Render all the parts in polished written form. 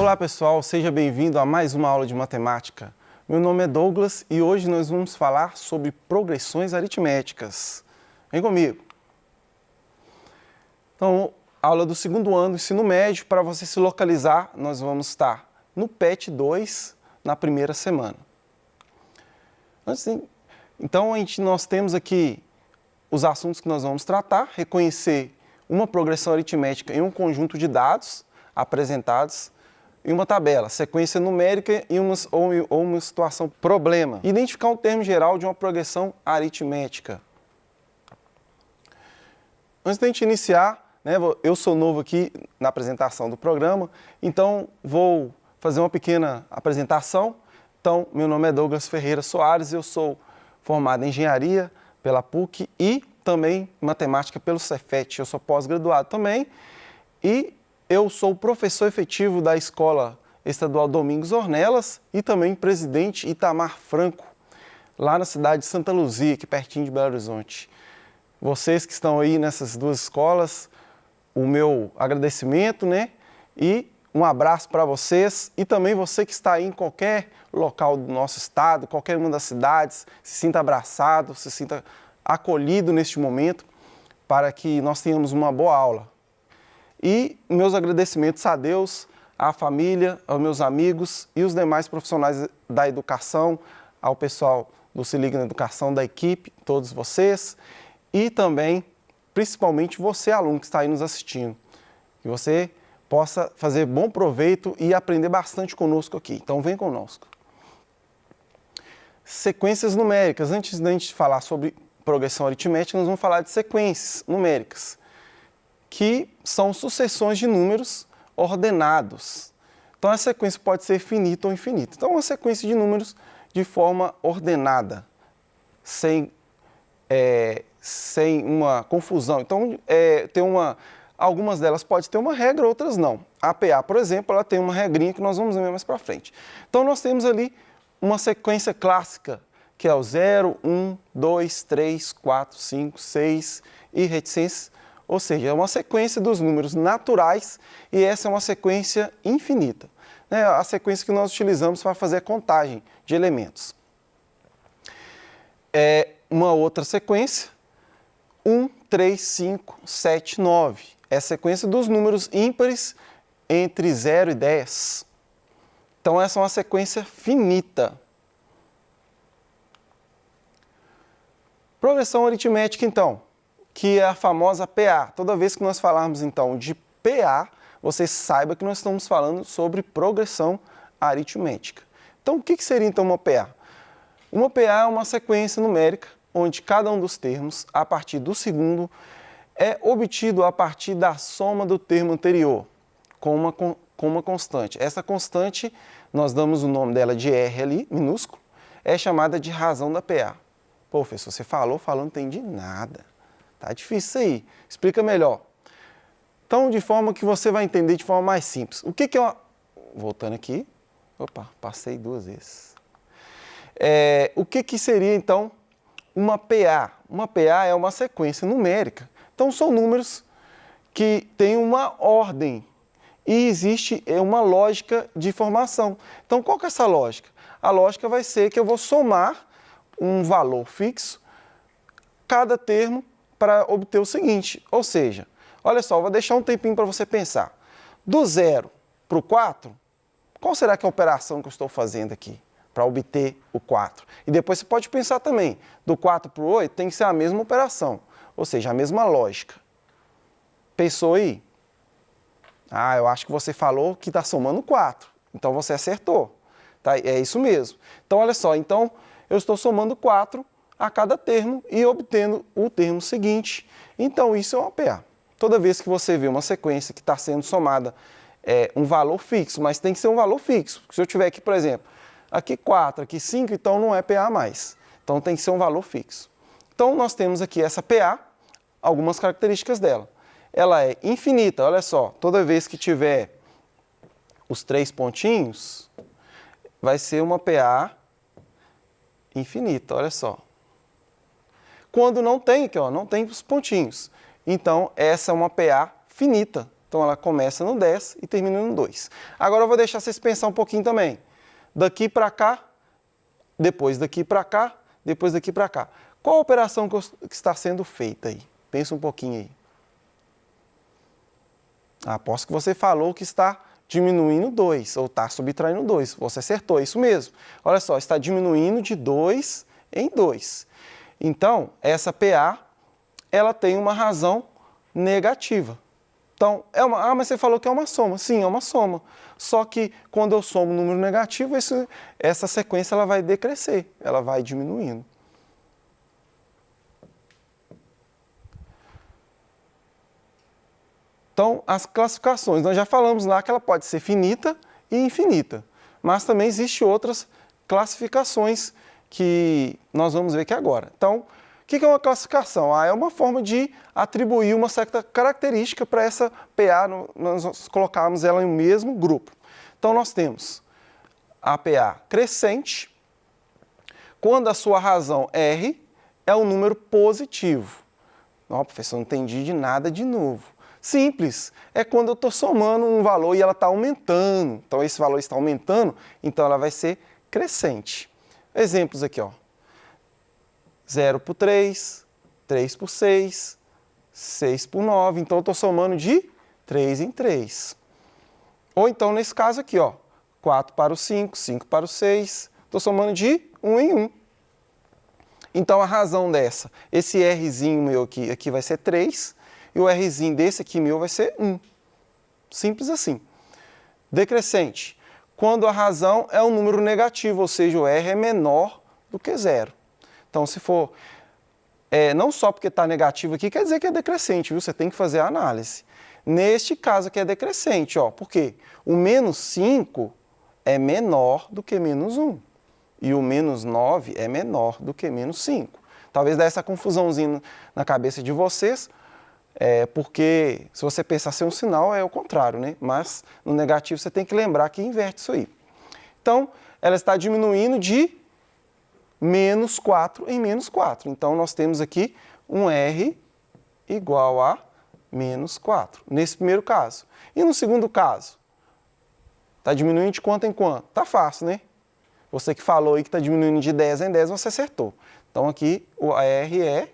Olá pessoal, seja bem-vindo a mais uma aula de matemática. Meu nome é Douglas e hoje nós vamos falar sobre progressões aritméticas. Vem comigo! Então, aula do segundo ano do ensino médio, para você se localizar, nós vamos estar no PET 2 na primeira semana. Então, nós temos aqui os assuntos que nós vamos tratar, reconhecer uma progressão aritmética em um conjunto de dados apresentados em uma tabela, sequência numérica ou uma situação problema. Identificar um termo geral de uma progressão aritmética. Antes da gente iniciar, eu sou novo aqui na apresentação do programa, então vou fazer uma pequena apresentação. Então, meu nome é Douglas Ferreira Soares, eu sou formado em engenharia pela PUC e também matemática pelo Cefet. Eu sou pós-graduado também e eu sou professor efetivo da Escola Estadual Domingos Ornelas e também presidente Itamar Franco, lá na cidade de Santa Luzia, aqui pertinho de Belo Horizonte. Vocês que estão aí nessas duas escolas, o meu agradecimento, E um abraço para vocês e também você que está aí em qualquer local do nosso estado, qualquer uma das cidades, se sinta abraçado, se sinta acolhido neste momento para que nós tenhamos uma boa aula. E meus agradecimentos a Deus, à família, aos meus amigos e os demais profissionais da educação, ao pessoal do Se Liga na Educação, da equipe, todos vocês, e também, principalmente, você, aluno que está aí nos assistindo. Que você possa fazer bom proveito e aprender bastante conosco aqui. Então, vem conosco. Sequências numéricas. Antes da gente falar sobre progressão aritmética, nós vamos falar de sequências numéricas, que são sucessões de números ordenados. Então, a sequência pode ser finita ou infinita. Então, uma sequência de números de forma ordenada, sem uma confusão. Então, algumas delas podem ter uma regra, outras não. A PA, por exemplo, ela tem uma regrinha que nós vamos ver mais para frente. Então, nós temos ali uma sequência clássica, que é o 0, 1, 2, 3, 4, 5, 6 e reticências. Ou seja, é uma sequência dos números naturais e essa é uma sequência infinita. A sequência que nós utilizamos para fazer a contagem de elementos. Uma outra sequência, 1, 3, 5, 7, 9. É a sequência dos números ímpares entre 0 e 10. Então, essa é uma sequência finita. Progressão aritmética, então, que é a famosa PA. Toda vez que nós falarmos, então, de PA, você saiba que nós estamos falando sobre progressão aritmética. Então, o que seria, então, uma PA? Uma PA é uma sequência numérica, onde cada um dos termos, a partir do segundo, é obtido a partir da soma do termo anterior, com uma constante. Essa constante, nós damos o nome dela de R ali, minúsculo, é chamada de razão da PA. Pô, professor, você falou, não entendi nada. Tá difícil isso aí. Explica melhor. Então, de forma que você vai entender de forma mais simples. O que é uma... Voltando aqui. Opa, passei duas vezes. O que seria, então, uma PA? Uma PA é uma sequência numérica. Então, são números que têm uma ordem e existe uma lógica de formação. Então, qual que é essa lógica? A lógica vai ser que eu vou somar um valor fixo, cada termo, para obter o seguinte, ou seja, olha só, vou deixar um tempinho para você pensar. Do 0 para o 4, qual será que é a operação que eu estou fazendo aqui para obter o 4? E depois você pode pensar também, do 4 para o 8 tem que ser a mesma operação, ou seja, a mesma lógica. Pensou aí? Ah, eu acho que você falou que está somando 4, então você acertou. Tá? É isso mesmo. Então, olha só, então eu estou somando 4 a cada termo e obtendo o termo seguinte. Então, isso é uma PA. Toda vez que você vê uma sequência que está sendo somada um valor fixo, mas tem que ser um valor fixo. Se eu tiver aqui, por exemplo, aqui 4, aqui 5, então não é PA mais. Então, tem que ser um valor fixo. Então, nós temos aqui essa PA, algumas características dela. Ela é infinita, olha só, toda vez que tiver os 3 pontinhos, vai ser uma PA infinita, olha só. Quando não tem, aqui, ó, não tem os pontinhos. Então, essa é uma PA finita. Então, ela começa no 10 e termina no 2. Agora, eu vou deixar vocês pensar um pouquinho também. Daqui para cá, depois daqui para cá, depois daqui para cá. Qual a operação que está sendo feita aí? Pensa um pouquinho aí. Aposto que você falou que está diminuindo 2, ou está subtraindo 2. Você acertou, é isso mesmo. Olha só, está diminuindo de 2 em 2. Então, essa PA, ela tem uma razão negativa. Então, mas você falou que é uma soma. Sim, é uma soma. Só que quando eu somo um número negativo, essa sequência ela vai decrescer, ela vai diminuindo. Então, as classificações, nós já falamos lá que ela pode ser finita e infinita, mas também existem outras classificações que nós vamos ver aqui agora. Então, o que é uma classificação? É uma forma de atribuir uma certa característica para essa PA, nós colocarmos ela em um mesmo grupo. Então, nós temos a PA crescente, quando a sua razão R é um número positivo. Não, professor, não entendi de nada de novo. Simples, é quando eu estou somando um valor e ela está aumentando. Então, esse valor está aumentando, então ela vai ser crescente. Exemplos aqui, ó. 0 por 3, 3 por 6, 6 por 9. Então, eu estou somando de 3 em 3. Ou então, nesse caso aqui, ó, 4 para o 5, 5 para o 6. Estou somando de 1 em 1. Então, a razão dessa, esse Rzinho meu aqui vai ser 3. E o Rzinho desse aqui meu vai ser 1. Simples assim. Decrescente. Quando a razão é um número negativo, ou seja, o R é menor do que 0. Então, se for, não só porque está negativo aqui, quer dizer que é decrescente, viu? Você tem que fazer a análise. Neste caso aqui é decrescente, ó. Por quê? O menos 5 é menor do que menos 1. E o menos 9 é menor do que menos 5. Talvez dê essa confusãozinha na cabeça de vocês, porque se você pensar ser um sinal, é o contrário, né? Mas no negativo você tem que lembrar que inverte isso aí. Então, ela está diminuindo de menos 4 em menos 4. Então, nós temos aqui um R igual a menos 4, nesse primeiro caso. E no segundo caso? Está diminuindo de quanto em quanto? Está fácil, né? Você que falou aí que está diminuindo de 10 em 10, você acertou. Então, aqui o R é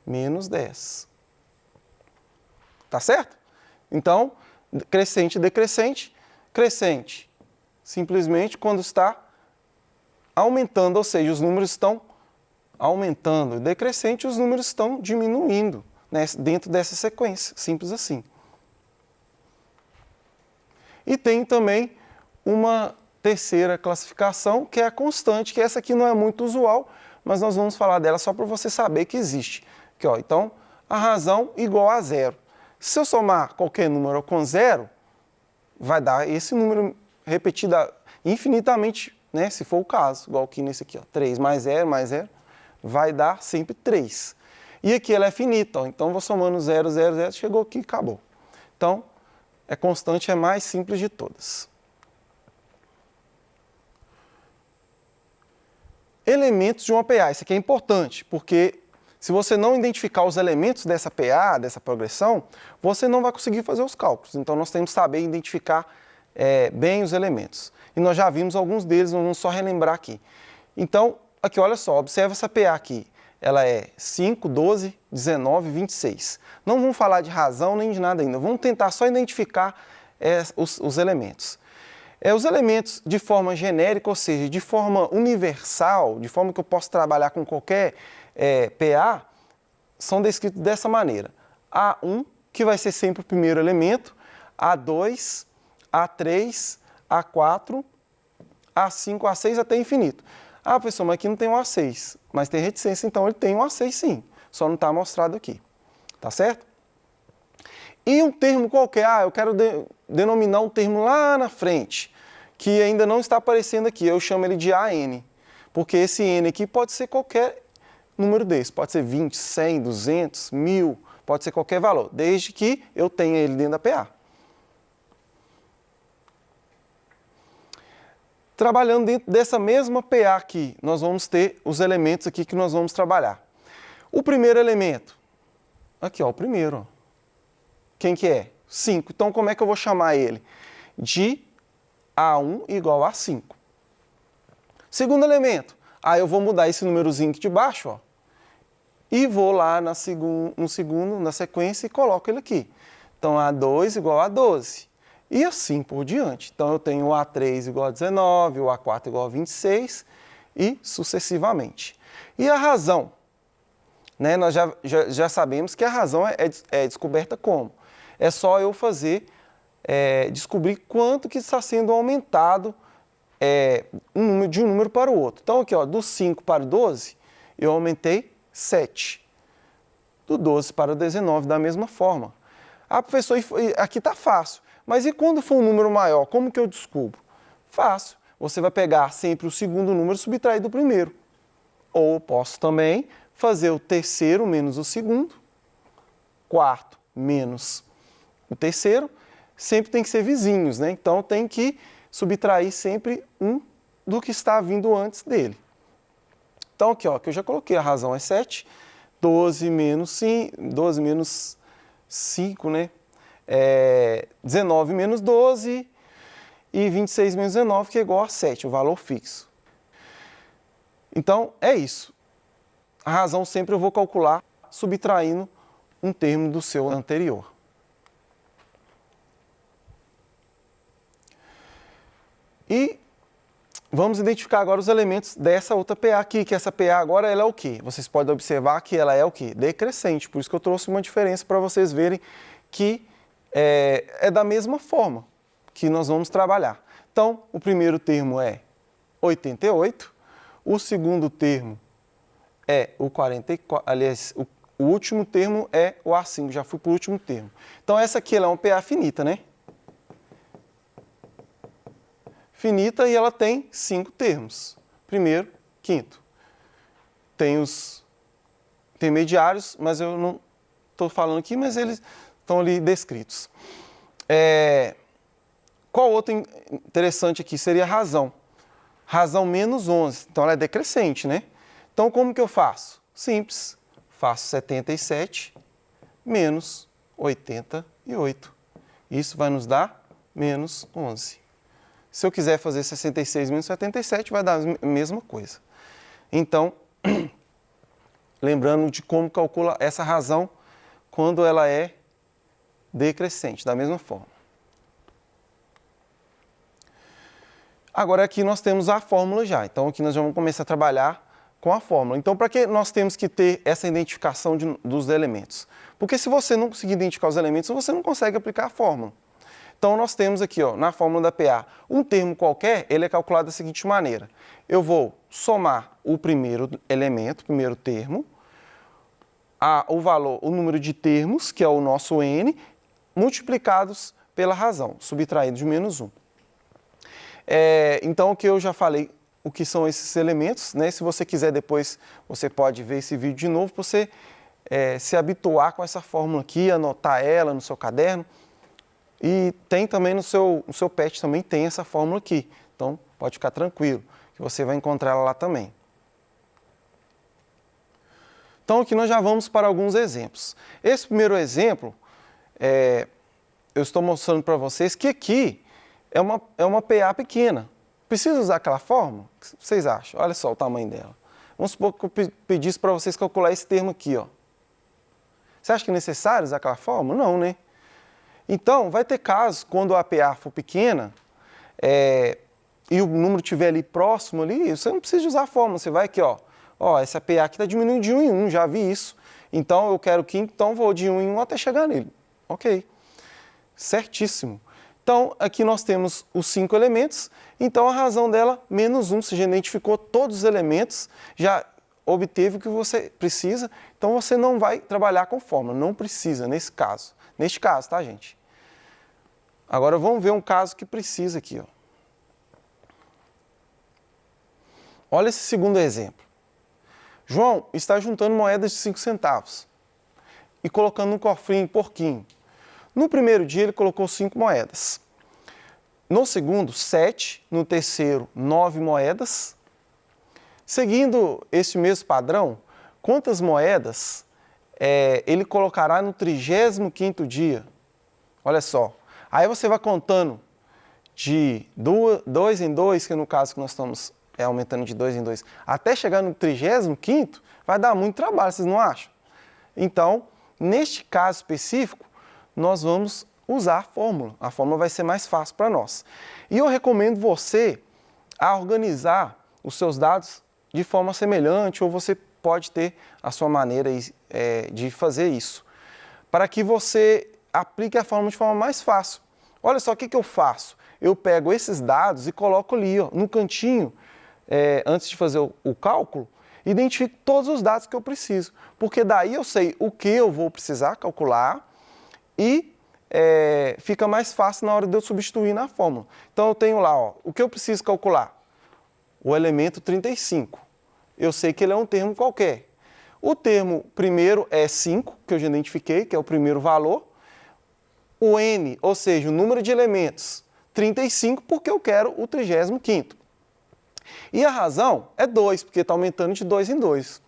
menos 10. Tá certo? Então, crescente, decrescente, crescente. Simplesmente quando está aumentando, ou seja, os números estão aumentando. Decrescente, os números estão diminuindo, né, dentro dessa sequência. Simples assim. E tem também uma terceira classificação, que é a constante, que essa aqui não é muito usual, mas nós vamos falar dela só para você saber que existe. Aqui, ó, então, a razão igual a 0. Se eu somar qualquer número com 0, vai dar esse número repetido infinitamente, né, se for o caso, igual aqui nesse aqui, ó, 3 mais 0, vai dar sempre 3. E aqui ela é finita, ó, então vou somando 0, 0, 0, chegou aqui e acabou. Então, é constante, é mais simples de todas. Elementos de uma PA, isso aqui é importante, porque se você não identificar os elementos dessa PA, dessa progressão, você não vai conseguir fazer os cálculos. Então, nós temos que saber identificar bem os elementos. E nós já vimos alguns deles, vamos só relembrar aqui. Então, aqui, olha só, observa essa PA aqui. Ela é 5, 12, 19, 26. Não vamos falar de razão nem de nada ainda. Vamos tentar só identificar os elementos. Os elementos de forma genérica, ou seja, de forma universal, de forma que eu posso trabalhar com qualquer PA, são descritos dessa maneira. A1, que vai ser sempre o primeiro elemento, A2, A3, A4, A5, A6 até infinito. Ah, professor, mas aqui não tem um A6, mas tem reticência, então ele tem um A6 sim, só não está mostrado aqui, tá certo? E um termo qualquer, eu quero denominar um termo lá na frente, que ainda não está aparecendo aqui, eu chamo ele de AN, porque esse N aqui pode ser qualquer número desse, pode ser 20, 100, 200, 1000, pode ser qualquer valor, desde que eu tenha ele dentro da PA. Trabalhando dentro dessa mesma PA aqui, nós vamos ter os elementos aqui que nós vamos trabalhar. O primeiro elemento, aqui ó, o primeiro, ó. Quem que é? 5. Então, como é que eu vou chamar ele? De A1 igual a 5. Segundo elemento, aí eu vou mudar esse númerozinho aqui de baixo, ó, e vou lá na sequência e coloco ele aqui. Então, A2 igual a 12. E assim por diante. Então, eu tenho o A3 igual a 19, o A4 igual a 26 e sucessivamente. E a razão? Né? Nós já sabemos que a razão é descoberta como? É só eu descobrir quanto que está sendo aumentado de um número para o outro. Então, aqui, ó, do 5 para o 12, eu aumentei 7. Do 12 para o 19, da mesma forma. Ah, professor, aqui está fácil. Mas e quando for um número maior, como que eu descubro? Fácil. Você vai pegar sempre o segundo número e subtrair do primeiro. Ou posso também fazer o terceiro menos o segundo, quarto menos o terceiro, sempre tem que ser vizinhos, né? Então tem que subtrair sempre um do que está vindo antes dele. Então aqui, ó, que eu já coloquei, a razão é 7, 12 menos 5, né? 19 menos 12 e 26 menos 19, que é igual a 7, o valor fixo. Então, é isso. A razão sempre eu vou calcular subtraindo um termo do seu anterior. E vamos identificar agora os elementos dessa outra PA aqui, que essa PA agora ela é o quê? Vocês podem observar que ela é o quê? Decrescente, por isso que eu trouxe uma diferença para vocês verem que é da mesma forma que nós vamos trabalhar. Então, o primeiro termo é 88, o segundo termo é o 44, aliás, o último termo é o A5, já fui para o último termo. Então, essa aqui ela é uma PA finita, né? Finita e ela tem 5 termos. Primeiro, quinto. Tem os intermediários, mas eu não estou falando aqui, mas eles estão ali descritos. Qual outro interessante aqui seria a razão? Razão menos 11, então ela é decrescente, né? Então, como que eu faço? Simples, faço 77 menos 88. Isso vai nos dar menos 11. Se eu quiser fazer 66 menos 77, vai dar a mesma coisa. Então, lembrando de como calcula essa razão quando ela é decrescente, da mesma forma. Agora aqui nós temos a fórmula já, então aqui nós já vamos começar a trabalhar com a fórmula. Então, para que nós temos que ter essa identificação dos elementos? Porque se você não conseguir identificar os elementos, você não consegue aplicar a fórmula. Então, nós temos aqui, ó, na fórmula da PA, um termo qualquer, ele é calculado da seguinte maneira. Eu vou somar o primeiro elemento, o primeiro termo, o número de termos, que é o nosso N, multiplicados pela razão, subtraído de menos 1. Então, o que eu já falei, o que são esses elementos, né? Se você quiser depois, você pode ver esse vídeo de novo, para você se habituar com essa fórmula aqui, anotar ela no seu caderno. E tem também no seu PET, também tem essa fórmula aqui. Então, pode ficar tranquilo, que você vai encontrar ela lá também. Então, aqui nós já vamos para alguns exemplos. Esse primeiro exemplo, eu estou mostrando para vocês que aqui é uma PA pequena. Precisa usar aquela fórmula? O que vocês acham? Olha só o tamanho dela. Vamos supor que eu pedisse para vocês calcular esse termo aqui, ó. Você acha que é necessário usar aquela fórmula? Não, né? Então, vai ter casos, quando a PA for pequena, e o número estiver ali próximo, ali, você não precisa usar a fórmula. Você vai aqui, ó, essa PA aqui está diminuindo de 1 em 1, já vi isso. Então, eu quero o quinto, então vou de 1 em 1 até chegar nele. Ok. Certíssimo. Então, aqui nós temos os 5 elementos, então a razão dela, menos 1, você já identificou todos os elementos, já obteve o que você precisa, então você não vai trabalhar com fórmula, não precisa nesse caso. Neste caso, tá, gente? Agora vamos ver um caso que precisa aqui, ó. Olha esse segundo exemplo. João está juntando moedas de 5 centavos e colocando no cofrinho porquinho. No primeiro dia ele colocou 5 moedas. No segundo, 7. No terceiro, 9 moedas. Seguindo esse mesmo padrão, quantas moedas ele colocará no 35º dia? Olha só. Aí você vai contando de 2 em 2, que no caso que nós estamos aumentando de 2 em 2, até chegar no 35º, vai dar muito trabalho, vocês não acham? Então, neste caso específico, nós vamos usar a fórmula. A fórmula vai ser mais fácil para nós. E eu recomendo você a organizar os seus dados de forma semelhante, ou você pode ter a sua maneira de fazer isso, para que você aplique a fórmula de forma mais fácil. Olha só o que eu faço. Eu pego esses dados e coloco ali, ó, no cantinho, antes de fazer o cálculo, identifico todos os dados que eu preciso, porque daí eu sei o que eu vou precisar calcular e fica mais fácil na hora de eu substituir na fórmula. Então eu tenho lá, ó, o que eu preciso calcular? O elemento 35. Eu sei que ele é um termo qualquer. O termo primeiro é 5, que eu já identifiquei, que é o primeiro valor. O n, ou seja, o número de elementos, 35, porque eu quero o 35º. E a razão é 2, porque está aumentando de 2 em 2.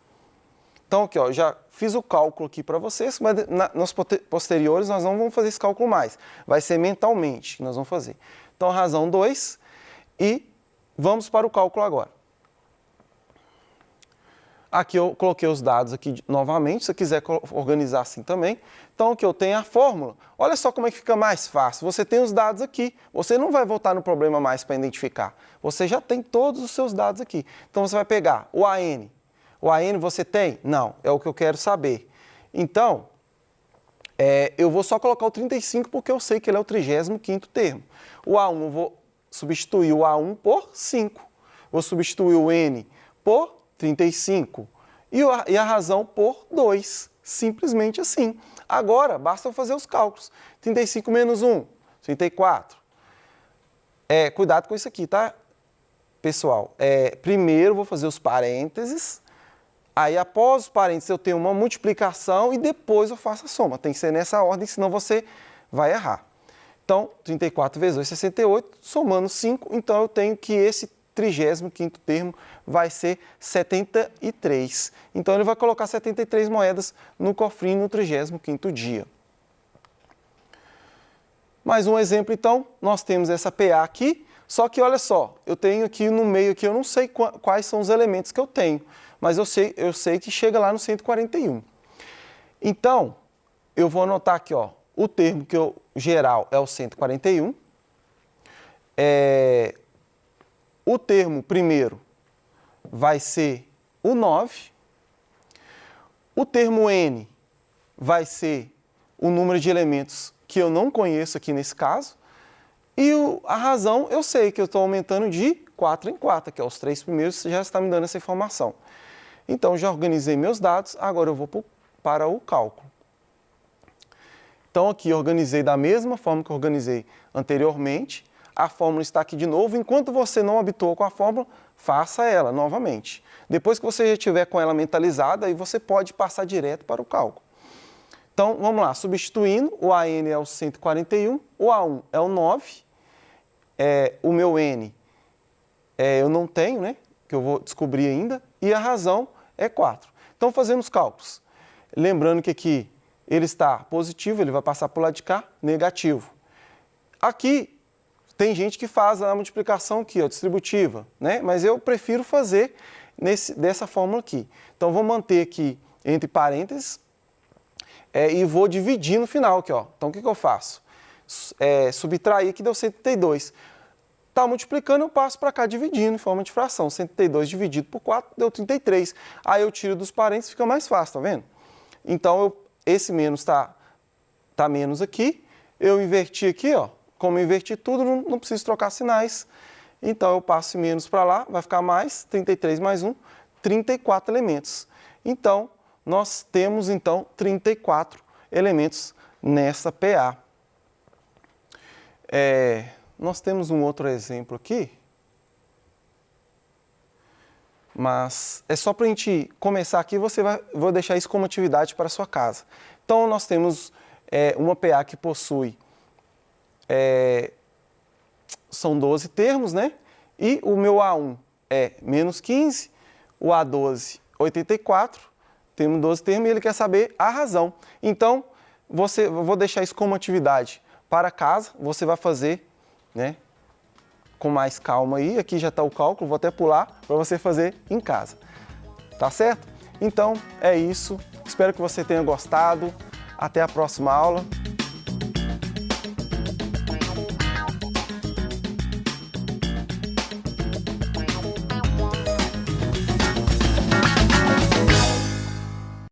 Então, aqui, ó, já fiz o cálculo aqui para vocês, mas nos posteriores nós não vamos fazer esse cálculo mais. Vai ser mentalmente que nós vamos fazer. Então, a razão 2 e vamos para o cálculo agora. Aqui eu coloquei os dados aqui novamente, se você quiser organizar assim também. Então, aqui eu tenho a fórmula. Olha só como é que fica mais fácil. Você tem os dados aqui, você não vai voltar no problema mais para identificar. Você já tem todos os seus dados aqui. Então, você vai pegar o AN. O AN você tem? Não, é o que eu quero saber. Então, eu vou só colocar o 35 porque eu sei que ele é o 35º termo. O A1 eu vou substituir o A1 por 5. Vou substituir o N por 35 e a razão por 2, simplesmente assim. Agora, basta eu fazer os cálculos. 35 menos 1, 34. Cuidado com isso aqui, tá, pessoal? Primeiro vou fazer os parênteses, aí após os parênteses eu tenho uma multiplicação e depois eu faço a soma. Tem que ser nessa ordem, senão você vai errar. Então, 34 vezes 2, 68, somando 5, então eu tenho que esse 35º termo vai ser 73. Então, ele vai colocar 73 moedas no cofrinho no 35º dia. Mais um exemplo, então, nós temos essa PA aqui, só que olha só, eu tenho aqui no meio, aqui, eu não sei quais são os elementos que eu tenho, mas eu sei que chega lá no 141. Então, eu vou anotar aqui, ó, o termo que geral é o 141, o termo primeiro vai ser o 9. O termo N vai ser o número de elementos que eu não conheço aqui nesse caso. E a razão eu sei que eu estou aumentando de 4 em 4, que é os 3 primeiros, já está me dando essa informação. Então, já organizei meus dados, agora eu vou para o cálculo. Então, aqui eu organizei da mesma forma que eu organizei anteriormente. A fórmula está aqui de novo. Enquanto você não habituou com a fórmula, faça ela novamente. Depois que você já estiver com ela mentalizada, aí você pode passar direto para o cálculo. Então, vamos lá. Substituindo, o AN é o 141, o A1 é o 9, o meu N eu não tenho, né? Que eu vou descobrir ainda, e a razão é 4. Então, fazendo os cálculos. Lembrando que aqui ele está positivo, ele vai passar para o lado de cá, negativo. Aqui, tem gente que faz a multiplicação aqui, ó, distributiva, né? Mas eu prefiro fazer dessa fórmula aqui. Então, vou manter aqui entre parênteses e vou dividir no final aqui, ó. Então, o que eu faço? Subtrair aqui deu 132. Está multiplicando, eu passo para cá dividindo em forma de fração. 132 dividido por 4 deu 33. Aí eu tiro dos parênteses, fica mais fácil, tá vendo? Então, esse menos tá menos aqui. Eu inverti aqui, ó. Como eu inverti tudo, não preciso trocar sinais. Então, eu passo menos para lá, vai ficar mais, 33 mais 1, 34 elementos. Então, nós temos, 34 elementos nessa PA. Nós temos um outro exemplo aqui, mas é só para a gente começar aqui, vou deixar isso como atividade para a sua casa. Então, nós temos uma PA que possui são 12 termos, né? E o meu A1 é menos 15, o A12, 84, temos 12 termos e ele quer saber a razão. Então, eu vou deixar isso como atividade para casa, você vai fazer, né, com mais calma aí. Aqui já está o cálculo, vou até pular para você fazer em casa. Tá certo? Então, é isso. Espero que você tenha gostado. Até a próxima aula.